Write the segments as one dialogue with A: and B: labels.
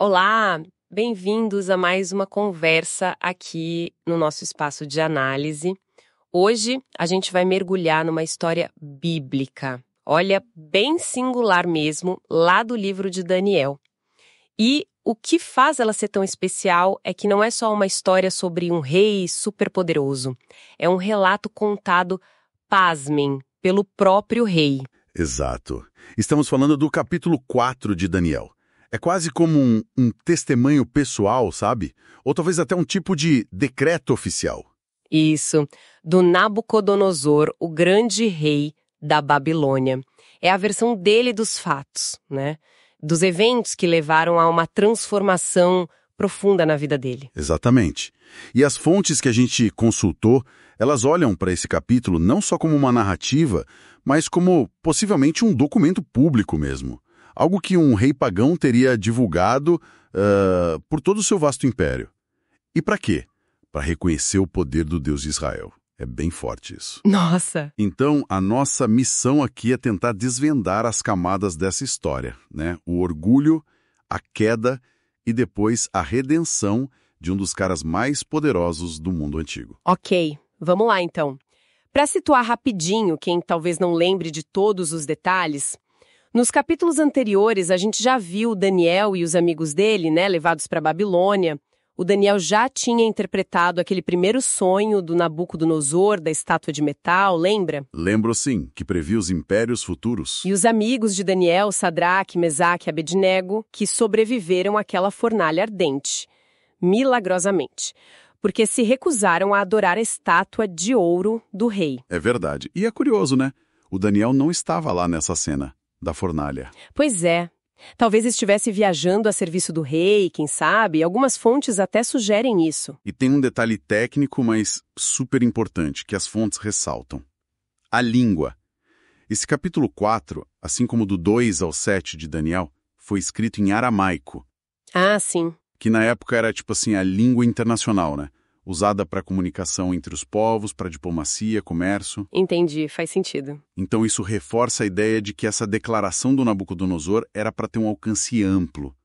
A: Olá, bem-vindos a mais uma conversa aqui no nosso espaço de análise. Hoje a gente vai mergulhar numa história bíblica, olha, bem singular mesmo, lá do livro de Daniel. E o que faz ela ser tão especial é que não é só uma história sobre um rei superpoderoso, é um relato contado, pasmem, pelo próprio rei.
B: Exato. Estamos falando do capítulo 4 de Daniel. É quase como um testemunho pessoal, sabe? Ou talvez até um tipo de decreto oficial.
A: Isso, do Nabucodonosor, o grande rei da Babilônia. É a versão dele dos fatos, né? Dos eventos que levaram a uma transformação profunda na vida dele.
B: Exatamente. E as fontes que a gente consultou, elas olham para esse capítulo não só como uma narrativa, mas como possivelmente um documento público mesmo. Algo que um rei pagão teria divulgado por todo o seu vasto império. E para quê? Para reconhecer o poder do Deus de Israel. É bem forte isso.
A: Nossa!
B: Então, a nossa missão aqui é tentar desvendar as camadas dessa história, né? O orgulho, a queda e depois a redenção de um dos caras mais poderosos do mundo antigo.
A: Ok, vamos lá então. Para situar rapidinho quem talvez não lembre de todos os detalhes, nos capítulos anteriores a gente já viu Daniel e os amigos dele, né, levados para a Babilônia. O Daniel já tinha interpretado aquele primeiro sonho do Nabucodonosor, da estátua de metal, lembra?
B: Lembro sim, que previa os impérios futuros.
A: E os amigos de Daniel, Sadraque, Mesaque e Abednego, que sobreviveram àquela fornalha ardente, milagrosamente, porque se recusaram a adorar a estátua de ouro do rei.
B: É verdade. E é curioso, né? O Daniel não estava lá nessa cena da fornalha.
A: Pois é. Talvez estivesse viajando a serviço do rei, quem sabe? Algumas fontes até sugerem isso.
B: E tem um detalhe técnico, mas super importante, que as fontes ressaltam. A língua. Esse capítulo 4, assim como do 2 ao 7 de Daniel, foi escrito em aramaico.
A: Ah, sim.
B: Que na época era tipo assim a língua internacional, né? Usada para comunicação entre os povos, para diplomacia, comércio.
A: Entendi, faz sentido.
B: Então isso reforça a ideia de que essa declaração do Nabucodonosor era para ter um alcance amplo.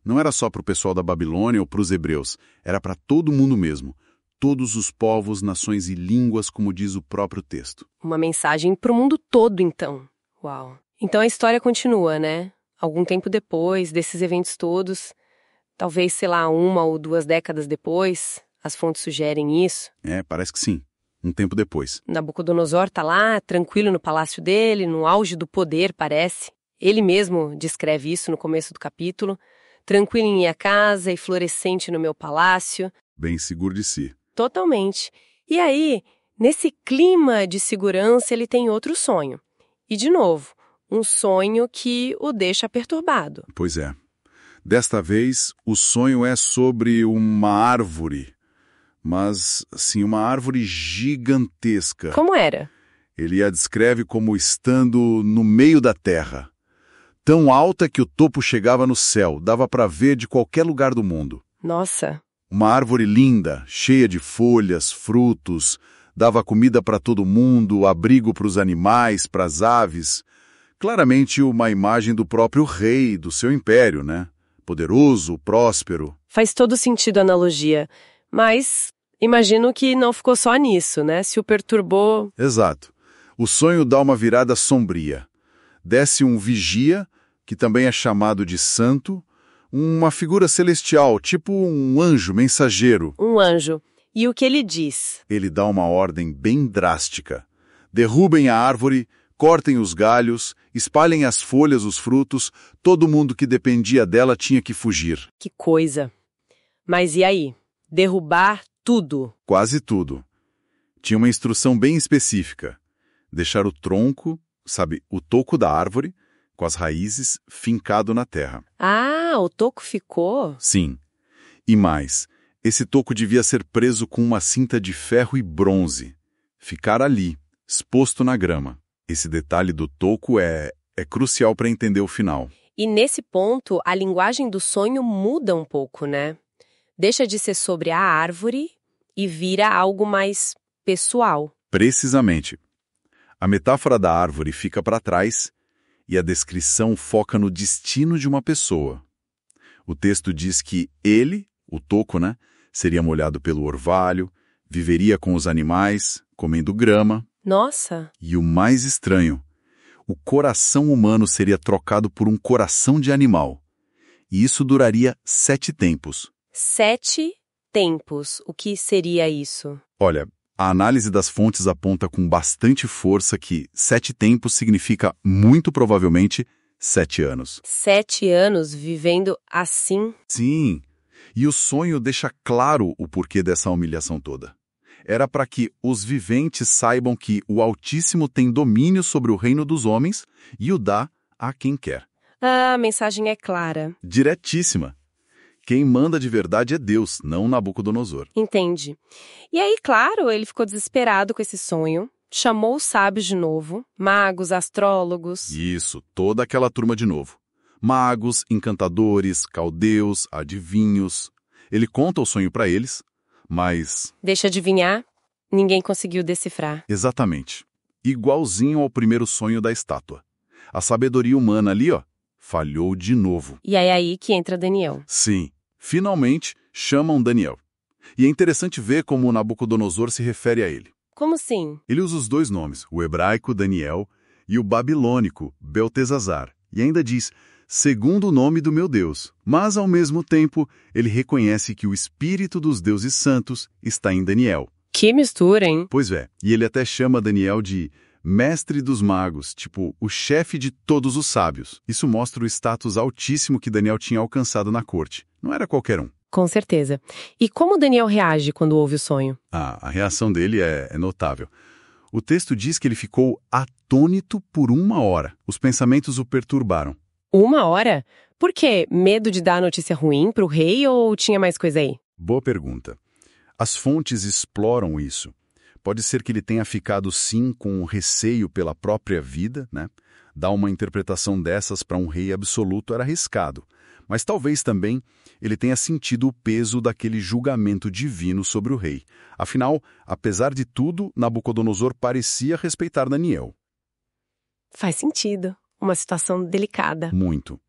B: Não era só para o pessoal da Babilônia ou para os hebreus, era para todo mundo mesmo. Todos os povos, nações e línguas, como diz o próprio texto.
A: Uma mensagem para o mundo todo, então. Uau. Então a história continua, né? Algum tempo depois desses eventos todos, talvez, sei lá, 1 ou 2 décadas depois, as fontes sugerem isso.
B: É, parece que sim. Um tempo depois.
A: Nabucodonosor tá lá, tranquilo no palácio dele, no auge do poder, parece. Ele mesmo descreve isso no começo do capítulo. Tranquilo em minha casa e florescente no meu palácio.
B: Bem seguro de si.
A: Totalmente. E aí, nesse clima de segurança, ele tem outro sonho. E, de novo, um sonho que o deixa perturbado.
B: Pois é. Desta vez, o sonho é sobre uma árvore. Mas, assim, uma árvore gigantesca.
A: Como era?
B: Ele a descreve como estando no meio da terra. Tão alta que o topo chegava no céu, dava para ver de qualquer lugar do mundo.
A: Nossa.
B: Uma árvore linda, cheia de folhas, frutos, dava comida para todo mundo, abrigo para os animais, para as aves. Claramente uma imagem do próprio rei, do seu império, né? Poderoso, próspero.
A: Faz todo sentido a analogia, mas imagino que não ficou só nisso, né? Se o perturbou...
B: Exato. O sonho dá uma virada sombria. Desce um vigia, que também é chamado de santo, uma figura celestial, tipo um anjo mensageiro.
A: Um anjo. E o que ele diz?
B: Ele dá uma ordem bem drástica. Derrubem a árvore, cortem os galhos, espalhem as folhas, os frutos, todo mundo que dependia dela tinha que fugir.
A: Que coisa. Mas e aí? Derrubar tudo?
B: Quase tudo. Tinha uma instrução bem específica. Deixar o tronco, sabe, o toco da árvore, com as raízes, fincado na terra.
A: Ah, o toco ficou?
B: Sim. E mais, esse toco devia ser preso com uma cinta de ferro e bronze. Ficar ali, exposto na grama. Esse detalhe do toco é crucial para entender o final.
A: E nesse ponto, a linguagem do sonho muda um pouco, né? Deixa de ser sobre a árvore e vira algo mais pessoal.
B: Precisamente. A metáfora da árvore fica para trás e a descrição foca no destino de uma pessoa. O texto diz que ele, o toco, né, seria molhado pelo orvalho, viveria com os animais, comendo grama.
A: Nossa!
B: E o mais estranho, o coração humano seria trocado por um coração de animal. E isso duraria 7 tempos.
A: 7 tempos. O que seria isso?
B: Olha, a análise das fontes aponta com bastante força que 7 tempos significa, muito provavelmente, 7 anos.
A: 7 anos vivendo assim?
B: Sim, e o sonho deixa claro o porquê dessa humilhação toda. Era para que os viventes saibam que o Altíssimo tem domínio sobre o reino dos homens e o dá a quem quer.
A: A mensagem é clara.
B: Diretíssima. Quem manda de verdade é Deus, não Nabucodonosor.
A: Entende. E aí, claro, ele ficou desesperado com esse sonho, chamou os sábios de novo, magos, astrólogos.
B: Isso, toda aquela turma de novo. Magos, encantadores, caldeus, adivinhos. Ele conta o sonho para eles, mas...
A: Deixa eu adivinhar, ninguém conseguiu decifrar.
B: Exatamente. Igualzinho ao primeiro sonho da estátua. A sabedoria humana ali, ó, falhou de novo.
A: E é aí que entra Daniel.
B: Sim, finalmente chamam Daniel. E é interessante ver como o Nabucodonosor se refere a ele.
A: Como assim?
B: Ele usa os 2 nomes, o hebraico Daniel e o babilônico Beltesazar. E ainda diz, segundo o nome do meu Deus. Mas, ao mesmo tempo, ele reconhece que o espírito dos deuses santos está em Daniel.
A: Que mistura, hein?
B: Pois é, e ele até chama Daniel de mestre dos magos, tipo, o chefe de todos os sábios. Isso mostra o status altíssimo que Daniel tinha alcançado na corte. Não era qualquer um.
A: Com certeza. E como Daniel reage quando ouve o sonho?
B: A reação dele é notável. O texto diz que ele ficou atônito por 1 hora. Os pensamentos o perturbaram.
A: 1 hora? Por quê? Medo de dar notícia ruim pro rei ou tinha mais coisa aí?
B: Boa pergunta. As fontes exploram isso. Pode ser que ele tenha ficado, sim, com receio pela própria vida, né? Dar uma interpretação dessas para um rei absoluto era arriscado. Mas talvez também ele tenha sentido o peso daquele julgamento divino sobre o rei. Afinal, apesar de tudo, Nabucodonosor parecia respeitar Daniel.
A: Faz sentido. Uma situação delicada.
B: Muito.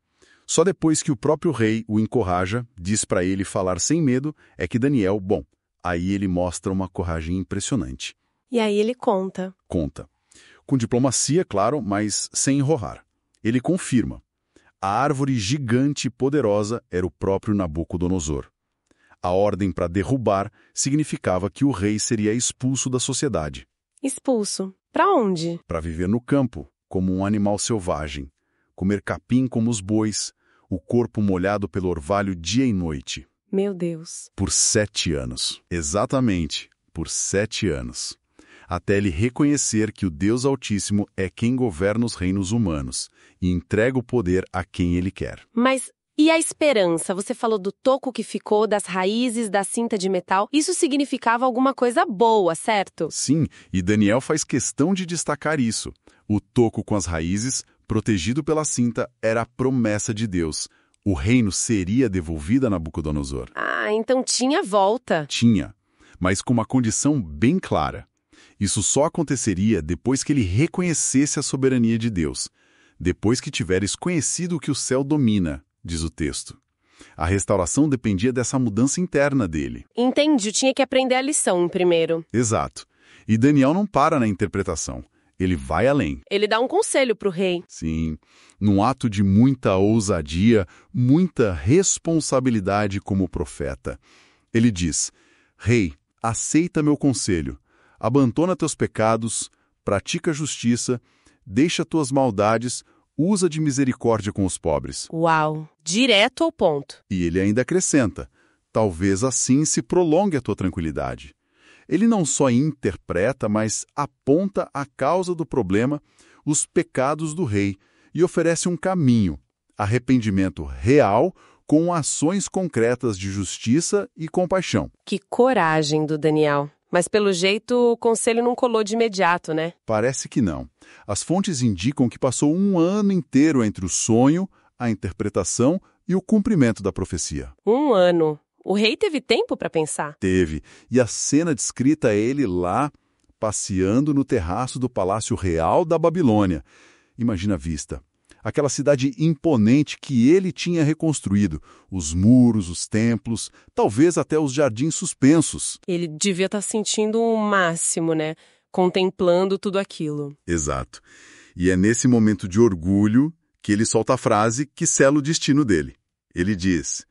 B: Só depois que o próprio rei o encoraja, diz para ele falar sem medo, é que Daniel, aí ele mostra uma coragem impressionante.
A: E aí ele conta.
B: Conta. Com diplomacia, claro, mas sem enrolar. Ele confirma. A árvore gigante e poderosa era o próprio Nabucodonosor. A ordem para derrubar significava que o rei seria expulso da sociedade.
A: Expulso. Para onde?
B: Para viver no campo, como um animal selvagem. Comer capim como os bois, o corpo molhado pelo orvalho dia e noite.
A: Meu Deus.
B: Por 7 anos. Exatamente, por 7 anos. Até ele reconhecer que o Deus Altíssimo é quem governa os reinos humanos e entrega o poder a quem ele quer.
A: Mas e a esperança? Você falou do toco que ficou, das raízes, da cinta de metal. Isso significava alguma coisa boa, certo?
B: Sim, e Daniel faz questão de destacar isso. O toco com as raízes, protegido pela cinta, era a promessa de Deus. O reino seria devolvido a Nabucodonosor.
A: Ah, então tinha volta.
B: Tinha, mas com uma condição bem clara. Isso só aconteceria depois que ele reconhecesse a soberania de Deus. Depois que tiveres conhecido o que o céu domina, diz o texto. A restauração dependia dessa mudança interna dele.
A: Entendi, tinha que aprender a lição primeiro.
B: Exato. E Daniel não para na interpretação. Ele vai além.
A: Ele dá um conselho pro rei.
B: Sim, num ato de muita ousadia, muita responsabilidade como profeta. Ele diz, Rei, aceita meu conselho. Abandona teus pecados, pratica a justiça, deixa tuas maldades, usa de misericórdia com os pobres.
A: Uau, direto ao ponto.
B: E ele ainda acrescenta, talvez assim se prolongue a tua tranquilidade. Ele não só interpreta, mas aponta a causa do problema, os pecados do rei, e oferece um caminho, arrependimento real com ações concretas de justiça e compaixão.
A: Que coragem do Daniel. Mas, pelo jeito, o conselho não colou de imediato, né?
B: Parece que não. As fontes indicam que passou 1 ano inteiro entre o sonho, a interpretação e o cumprimento da profecia.
A: 1 ano. O rei teve tempo para pensar?
B: Teve. E a cena descrita é ele lá, passeando no terraço do Palácio Real da Babilônia. Imagina a vista. aquela cidade imponente que ele tinha reconstruído, os muros, os templos, talvez até os jardins suspensos.
A: Ele devia estar sentindo o máximo, né? Contemplando tudo aquilo.
B: Exato. E é nesse momento de orgulho que ele solta a frase que sela o destino dele. Ele diz: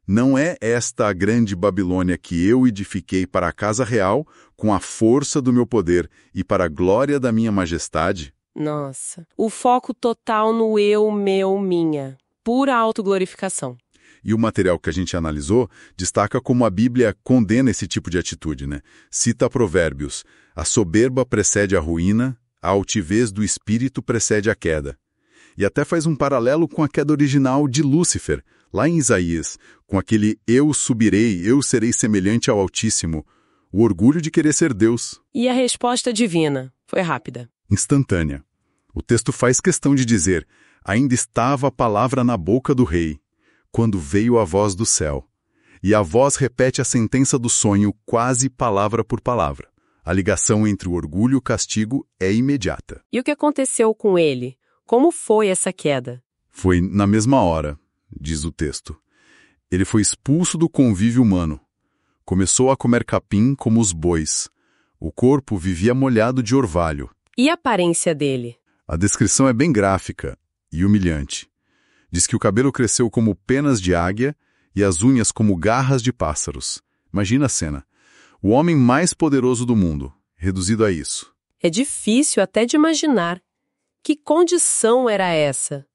B: "Não é esta a grande Babilônia que eu edifiquei para a casa real, com a força do meu poder e para a glória da minha majestade?"
A: Nossa. O foco total no eu, meu, minha. Pura autoglorificação.
B: E o material que a gente analisou destaca como a Bíblia condena esse tipo de atitude, né? Cita Provérbios: "A soberba precede a ruína, a altivez do espírito precede a queda." E até faz um paralelo com a queda original de Lúcifer, lá em Isaías, com aquele "eu subirei, eu serei semelhante ao Altíssimo", o orgulho de querer ser Deus.
A: E a resposta divina foi rápida.
B: Instantânea. O texto faz questão de dizer: "Ainda estava a palavra na boca do rei, quando veio a voz do céu." E a voz repete a sentença do sonho quase palavra por palavra. A ligação entre o orgulho e o castigo é imediata.
A: E o que aconteceu com ele? Como foi essa queda?
B: Foi na mesma hora, diz o texto. Ele foi expulso do convívio humano. Começou a comer capim como os bois. O corpo vivia molhado de orvalho.
A: E a aparência dele?
B: A descrição é bem gráfica e humilhante. Diz que o cabelo cresceu como penas de águia e as unhas como garras de pássaros. Imagina a cena. O homem mais poderoso do mundo, reduzido a isso.
A: É difícil até de imaginar. Que condição era essa?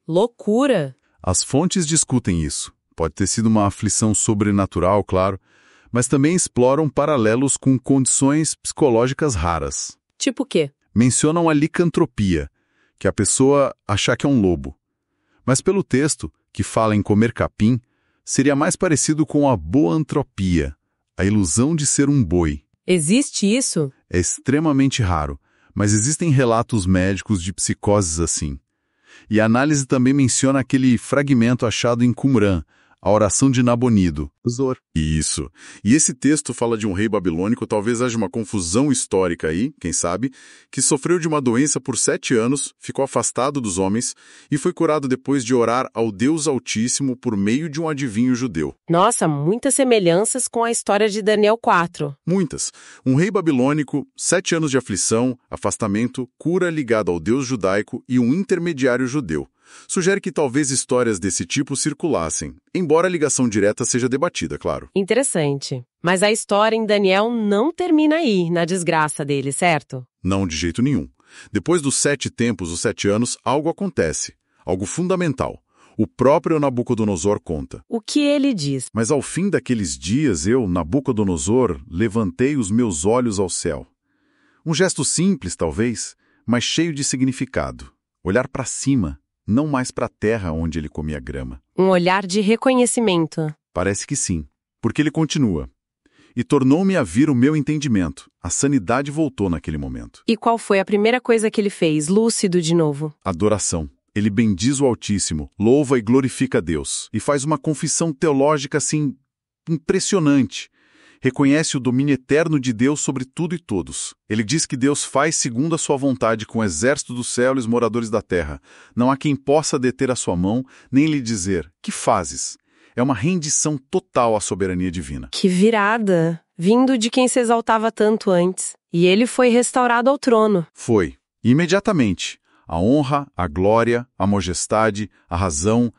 A: Loucura!
B: As fontes discutem isso. Pode ter sido uma aflição sobrenatural, claro, mas também exploram paralelos com condições psicológicas raras.
A: Tipo o quê?
B: Mencionam a licantropia, que a pessoa achar que é um lobo. Mas pelo texto, que fala em comer capim, seria mais parecido com a boantropia, a ilusão de ser um boi.
A: Existe isso?
B: É extremamente raro, mas existem relatos médicos de psicoses assim. E a análise também menciona aquele fragmento achado em Qumran, a oração de Nabonido.
C: Zor.
B: Isso. E esse texto fala de um rei babilônico, talvez haja uma confusão histórica aí, quem sabe, que sofreu de uma doença por 7 anos, ficou afastado dos homens e foi curado depois de orar ao Deus Altíssimo por meio de um adivinho judeu.
A: Nossa, muitas semelhanças com a história de Daniel 4.
B: Muitas. Um rei babilônico, 7 anos de aflição, afastamento, cura ligada ao Deus judaico e um intermediário judeu. Sugere que talvez histórias desse tipo circulassem, embora a ligação direta seja debatida, claro.
A: Interessante. Mas a história em Daniel não termina aí, na desgraça dele, certo?
B: Não, de jeito nenhum. Depois dos 7 tempos, os 7 anos, algo acontece. Algo fundamental. O próprio Nabucodonosor conta.
A: O que ele diz?
B: Mas ao fim daqueles dias, eu, Nabucodonosor, levantei os meus olhos ao céu. Um gesto simples, talvez, mas cheio de significado. Olhar para cima, não mais para a terra onde ele comia grama.
A: Um olhar de reconhecimento.
B: Parece que sim, porque ele continua. E tornou-me a vir o meu entendimento. A sanidade voltou naquele momento.
A: E qual foi a primeira coisa que ele fez, lúcido de novo?
B: Adoração. Ele bendiz o Altíssimo, louva e glorifica a Deus. E faz uma confissão teológica, assim, impressionante. Reconhece o domínio eterno de Deus sobre tudo e todos. Ele diz que Deus faz segundo a sua vontade com o exército do céu e os moradores da terra. Não há quem possa deter a sua mão, nem lhe dizer, que fazes? É uma rendição total à soberania divina.
A: Que virada! Vindo de quem se exaltava tanto antes. E ele foi restaurado ao trono.
B: Foi. Imediatamente. A honra, a glória, a majestade, a razão,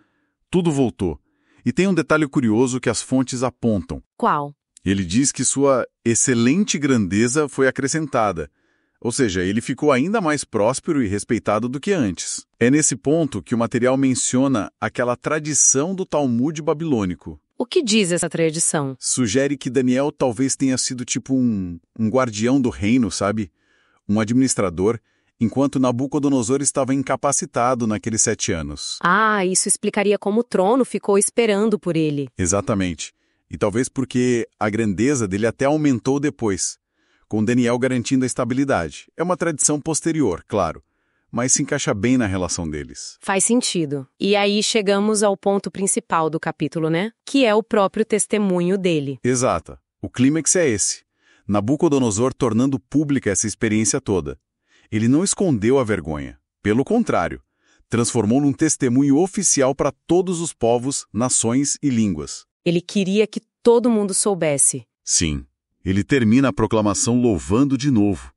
B: tudo voltou. E tem um detalhe curioso que as fontes apontam.
A: Qual?
B: Ele diz que sua excelente grandeza foi acrescentada. Ou seja, ele ficou ainda mais próspero e respeitado do que antes. É nesse ponto que o material menciona aquela tradição do Talmud babilônico.
A: O que diz essa tradição?
B: Sugere que Daniel talvez tenha sido tipo um guardião do reino, sabe? Um administrador, enquanto Nabucodonosor estava incapacitado naqueles 7 anos.
A: Ah, isso explicaria como o trono ficou esperando por ele.
B: Exatamente. E talvez porque a grandeza dele até aumentou depois, com Daniel garantindo a estabilidade. É uma tradição posterior, claro, mas se encaixa bem na relação deles.
A: Faz sentido. E aí chegamos ao ponto principal do capítulo, né? Que é o próprio testemunho dele.
B: Exato. O clímax é esse. Nabucodonosor tornando pública essa experiência toda. Ele não escondeu a vergonha. Pelo contrário, transformou num testemunho oficial para todos os povos, nações e línguas.
A: Ele queria que todo mundo soubesse.
B: Sim, ele termina a proclamação louvando de novo.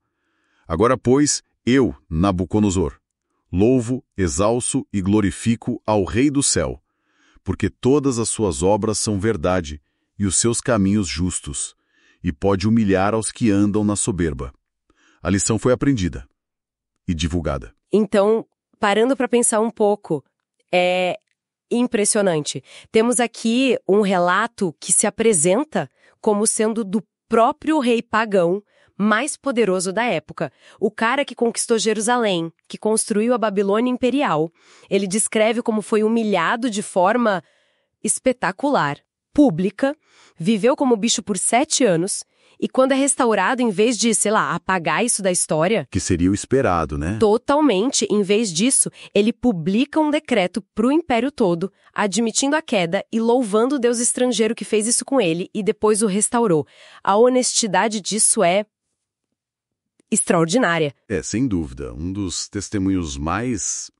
B: Agora, pois, eu, Nabucodonosor, louvo, exalço e glorifico ao Rei do céu, porque todas as suas obras são verdade e os seus caminhos justos, e pode humilhar aos que andam na soberba. A lição foi aprendida e divulgada.
A: Então, parando para pensar um pouco, é impressionante. Temos aqui um relato que se apresenta como sendo do próprio rei pagão mais poderoso da época, o cara que conquistou Jerusalém, que construiu a Babilônia Imperial. Ele descreve como foi humilhado de forma espetacular, pública, viveu como bicho por 7 anos, e quando é restaurado, em vez de, apagar isso da história...
B: Que seria o esperado, né?
A: Totalmente, em vez disso, ele publica um decreto para o império todo, admitindo a queda e louvando o Deus estrangeiro que fez isso com ele e depois o restaurou. A honestidade disso é extraordinária.
B: Sem dúvida, um dos testemunhos mais,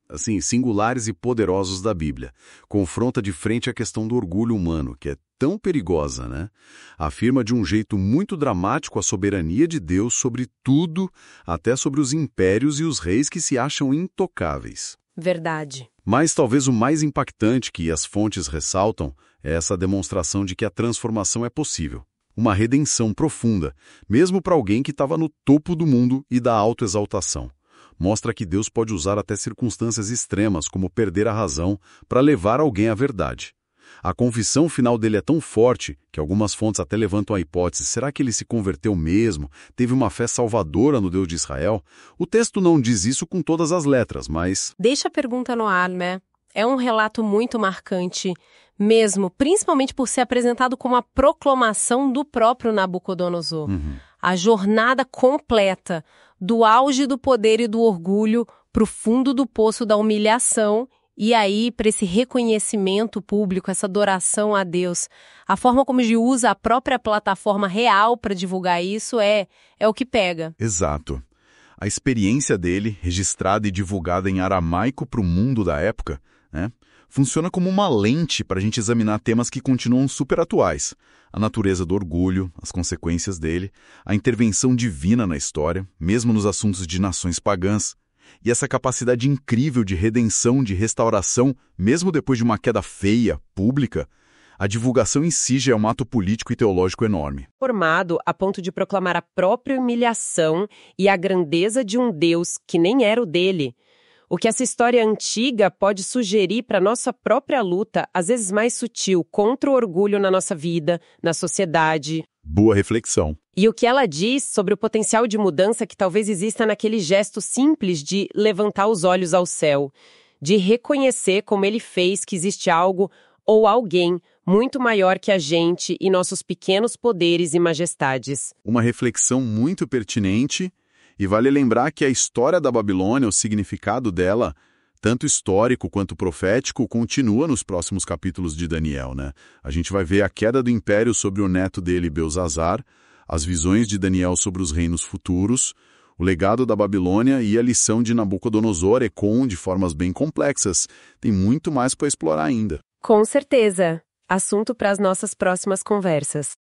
B: singulares e poderosos da Bíblia. Confronta de frente a questão do orgulho humano, que é tão perigosa, né? Afirma de um jeito muito dramático a soberania de Deus sobre tudo, até sobre os impérios e os reis que se acham intocáveis.
A: Verdade.
B: Mas talvez o mais impactante que as fontes ressaltam é essa demonstração de que a transformação é possível. Uma redenção profunda, mesmo para alguém que estava no topo do mundo e da autoexaltação. Mostra que Deus pode usar até circunstâncias extremas, como perder a razão, para levar alguém à verdade. A confissão final dele é tão forte que algumas fontes até levantam a hipótese: será que ele se converteu mesmo? Teve uma fé salvadora no Deus de Israel? O texto não diz isso com todas as letras, mas...
A: Deixa a pergunta no ar, né? É um relato muito marcante mesmo, principalmente por ser apresentado como a proclamação do próprio Nabucodonosor. A jornada completa, do auge do poder e do orgulho para o fundo do poço da humilhação e aí para esse reconhecimento público, essa adoração a Deus. A forma como ele usa a própria plataforma real para divulgar isso é o que pega.
B: Exato. A experiência dele, registrada e divulgada em aramaico para o mundo da época, né, funciona como uma lente para a gente examinar temas que continuam super atuais. A natureza do orgulho, as consequências dele, a intervenção divina na história, mesmo nos assuntos de nações pagãs, e essa capacidade incrível de redenção, de restauração, mesmo depois de uma queda feia, pública. A divulgação em si já é um ato político e teológico enorme.
A: Formado a ponto de proclamar a própria humilhação e a grandeza de um Deus que nem era o dele. O que essa história antiga pode sugerir para nossa própria luta, às vezes mais sutil, contra o orgulho na nossa vida, na sociedade.
B: Boa reflexão.
A: E o que ela diz sobre o potencial de mudança que talvez exista naquele gesto simples de levantar os olhos ao céu, de reconhecer como ele fez que existe algo ou alguém muito maior que a gente e nossos pequenos poderes e majestades.
B: Uma reflexão muito pertinente. E vale lembrar que a história da Babilônia, o significado dela, tanto histórico quanto profético, continua nos próximos capítulos de Daniel, né? A gente vai ver a queda do império sobre o neto dele, Belzazar, as visões de Daniel sobre os reinos futuros, o legado da Babilônia e a lição de Nabucodonosor ecoam de formas bem complexas. Tem muito mais para explorar ainda.
A: Com certeza. Assunto para as nossas próximas conversas.